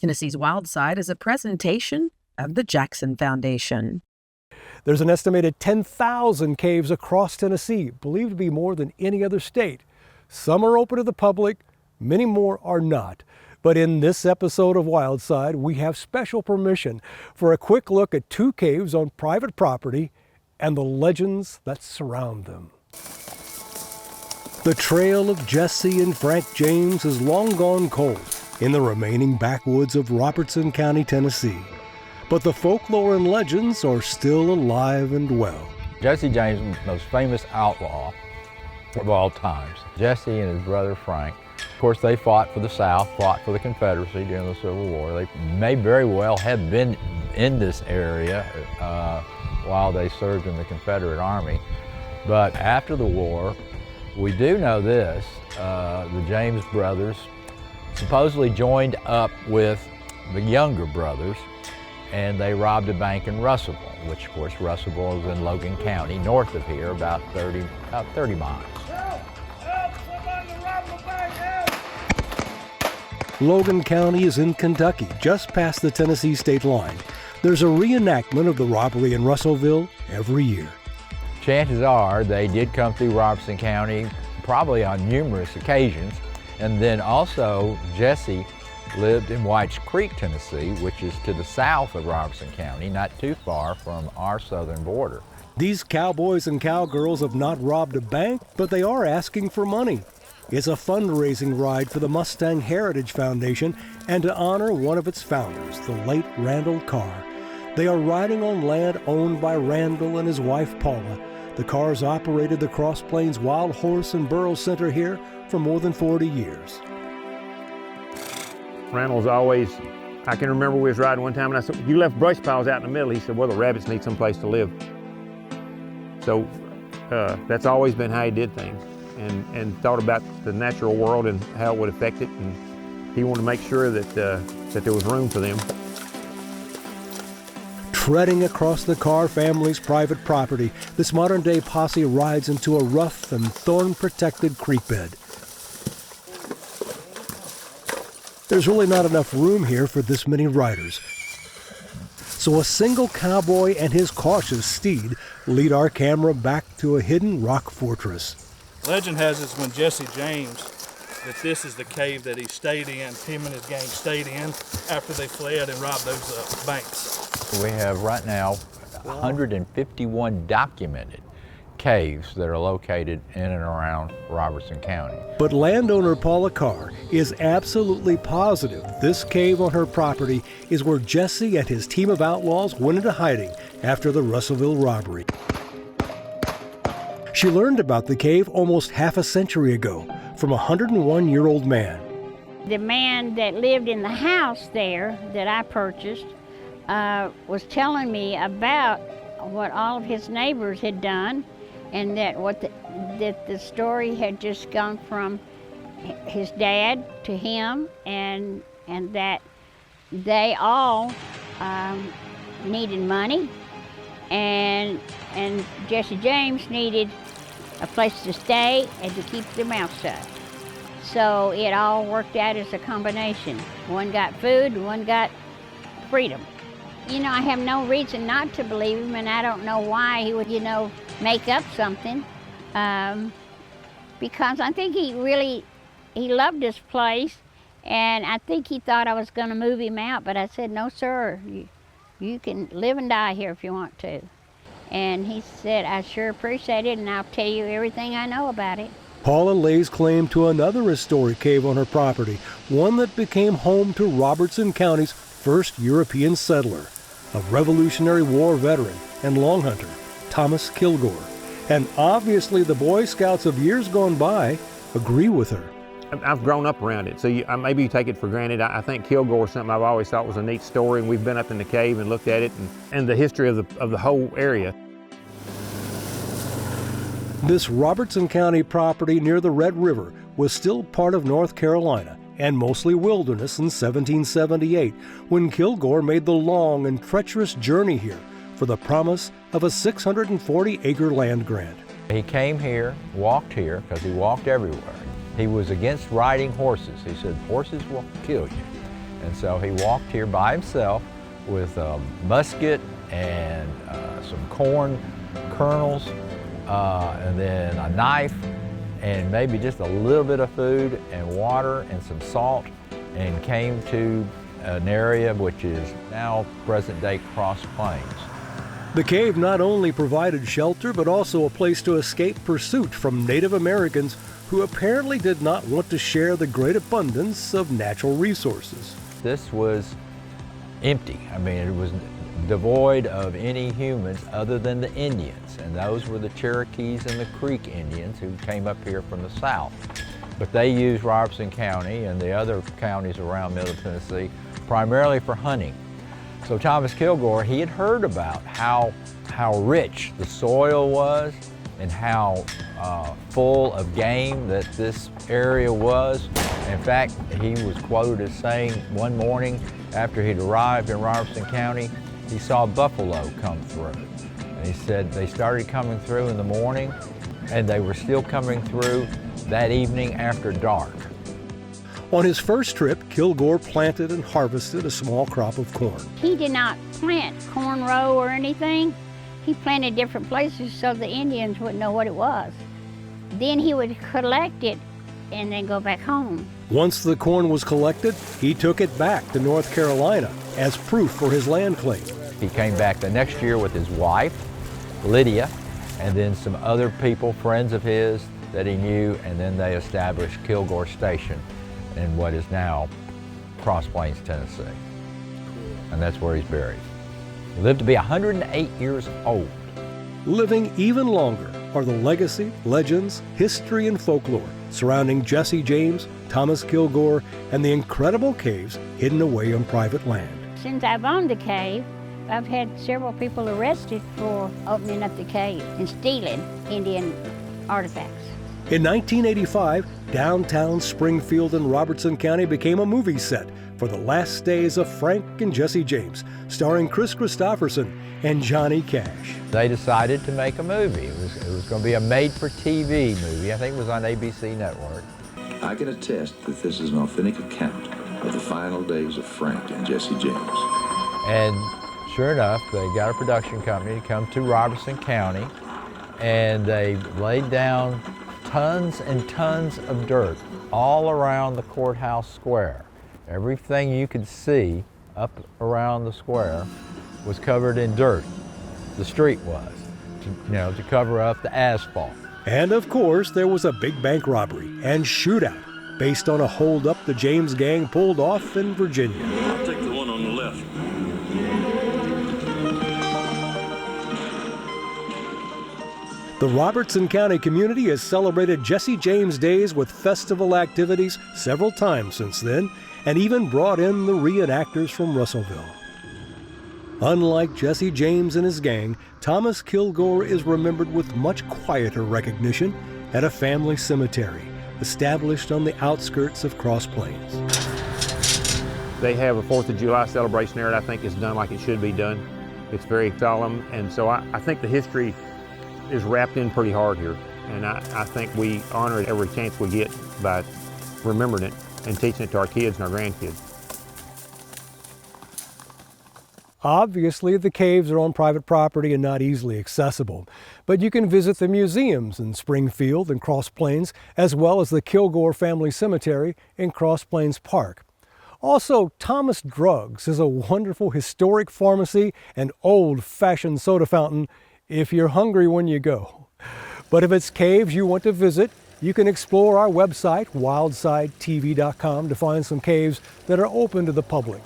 Tennessee's Wild Side is a presentation of the Jackson Foundation. There's an estimated 10,000 caves across Tennessee, believed to be more than any other state. Some are open to the public, many more are not. But in this episode of Wild Side, we have special permission for a quick look at 2 caves on private property and the legends that surround them. The trail of Jesse and Frank James is long gone cold in the remaining backwoods of Robertson County, Tennessee. But the folklore and legends are still alive and well. Jesse James was the most famous outlaw of all times. Jesse and his brother Frank, of course, they fought for the South, fought for the Confederacy during the Civil War. They may very well have been in this area while they served in the Confederate Army. But after the war, we do know this, the James brothers supposedly joined up with the younger brothers, and they robbed a bank in Russellville, which of course Russellville is in Logan County, north of here, about 30 miles. Logan County is in Kentucky, just past the Tennessee state line. There's a reenactment of the robbery in Russellville every year. Chances are they did come through Robertson County probably on numerous occasions. And then also Jesse lived in Whites Creek, Tennessee, which is to the south of Robertson County, not too far from our southern border. These cowboys and cowgirls have not robbed a bank, but they are asking for money. It's a fundraising ride for the Mustang Heritage Foundation and to honor one of its founders, the late Randall Carr. They are riding on land owned by Randall and his wife Paula. The Carrs operated the Cross Plains Wild Horse and Burro Center here for more than 40 years. Randall's always, I can remember we was riding one time and I said, "You left brush piles out in the middle." He said, "Well, the rabbits need someplace to live." So that's always been how he did things, and thought about the natural world and how it would affect it, and he wanted to make sure that there was room for them. Treading across the Carr family's private property, this modern-day posse rides into a rough and thorn-protected creek bed. There's really not enough room here for this many riders. So a single cowboy and his cautious steed lead our camera back to a hidden rock fortress. Legend has it when Jesse James that this is the cave that he stayed in, him and his gang stayed in after they fled and robbed those banks. We have right now 151 documented caves that are located in and around Robertson County. But landowner Paula Carr is absolutely positive this cave on her property is where Jesse and his team of outlaws went into hiding after the Russellville robbery. She learned about the cave almost half a century ago from a 101-year-old man. The man that lived in the house there that I purchased was telling me about what all of his neighbors had done, and that the story had just gone from his dad to him, and that they all needed money, and Jesse James needed a place to stay and to keep their mouth shut. So it all worked out as a combination. One got food, one got freedom. You know, I have no reason not to believe him, and I don't know why he would, make up something. Because I think he loved this place, and I think he thought I was going to move him out, but I said, "No, sir, you can live and die here if you want to." And he said, "I sure appreciate it, and I'll tell you everything I know about it." Paula lays claim to another historic cave on her property, one that became home to Robertson County's first European settler, a Revolutionary War veteran and long hunter, Thomas Kilgore. And obviously the Boy Scouts of years gone by agree with her. I've grown up around it, so maybe you take it for granted. I think Kilgore is something I've always thought was a neat story, and we've been up in the cave and looked at it and the history of the whole area. This Robertson County property near the Red River was still part of North Carolina and mostly wilderness in 1778 when Kilgore made the long and treacherous journey here for the promise of a 640-acre land grant. He came here, walked here, because he walked everywhere. He was against riding horses. He said, "Horses will kill you." And so he walked here by himself with a musket and some corn kernels, and then a knife, and maybe just a little bit of food and water and some salt, and came to an area which is now present-day Cross Plains. The cave not only provided shelter, but also a place to escape pursuit from Native Americans who apparently did not want to share the great abundance of natural resources. This was empty. I mean, it was devoid of any humans other than the Indians, and those were the Cherokees and the Creek Indians who came up here from the south. But they used Robertson County and the other counties around Middle Tennessee primarily for hunting. So Thomas Kilgore, he had heard about how rich the soil was and how full of game that this area was. In fact, he was quoted as saying one morning after he'd arrived in Robertson County, he saw buffalo come through. And he said they started coming through in the morning and they were still coming through that evening after dark. On his first trip, Kilgore planted and harvested a small crop of corn. He did not plant corn row or anything. He planted different places so the Indians wouldn't know what it was. Then he would collect it and then go back home. Once the corn was collected, he took it back to North Carolina as proof for his land claim. He came back the next year with his wife, Lydia, and then some other people, friends of his that he knew, and then they established Kilgore Station in what is now Cross Plains, Tennessee. And that's where he's buried. He lived to be 108 years old. Living even longer are the legacy, legends, history, and folklore surrounding Jesse James, Thomas Kilgore, and the incredible caves hidden away on private land. Since I've owned the cave, I've had several people arrested for opening up the cave and stealing Indian artifacts. In 1985, downtown Springfield and Robertson County became a movie set for the last days of Frank and Jesse James, starring Chris Christopherson and Johnny Cash. They decided to make a movie. It was going to be a made-for-TV movie. I think it was on ABC Network. I can attest that this is an authentic account of the final days of Frank and Jesse James. And sure enough, they got a production company to come to Robertson County, and they laid down tons and tons of dirt all around the courthouse square. Everything you could see up around the square was covered in dirt. The street was, to cover up the asphalt. And of course, there was a big bank robbery and shootout based on a holdup the James gang pulled off in Virginia. I'll take the one on the left. The Robertson County community has celebrated Jesse James Days with festival activities several times since then, and even brought in the reenactors from Russellville. Unlike Jesse James and his gang, Thomas Kilgore is remembered with much quieter recognition at a family cemetery established on the outskirts of Cross Plains. They have a 4th of July celebration there that I think is done like it should be done. It's very solemn, and so I think the history is wrapped in pretty hard here. And I think we honor it every chance we get by remembering it and teaching it to our kids and our grandkids. Obviously, the caves are on private property and not easily accessible, but you can visit the museums in Springfield and Cross Plains, as well as the Kilgore Family Cemetery in Cross Plains Park. Also, Thomas Drugs is a wonderful historic pharmacy and old-fashioned soda fountain if you're hungry when you go. But if it's caves you want to visit, you can explore our website, wildsidetv.com, to find some caves that are open to the public.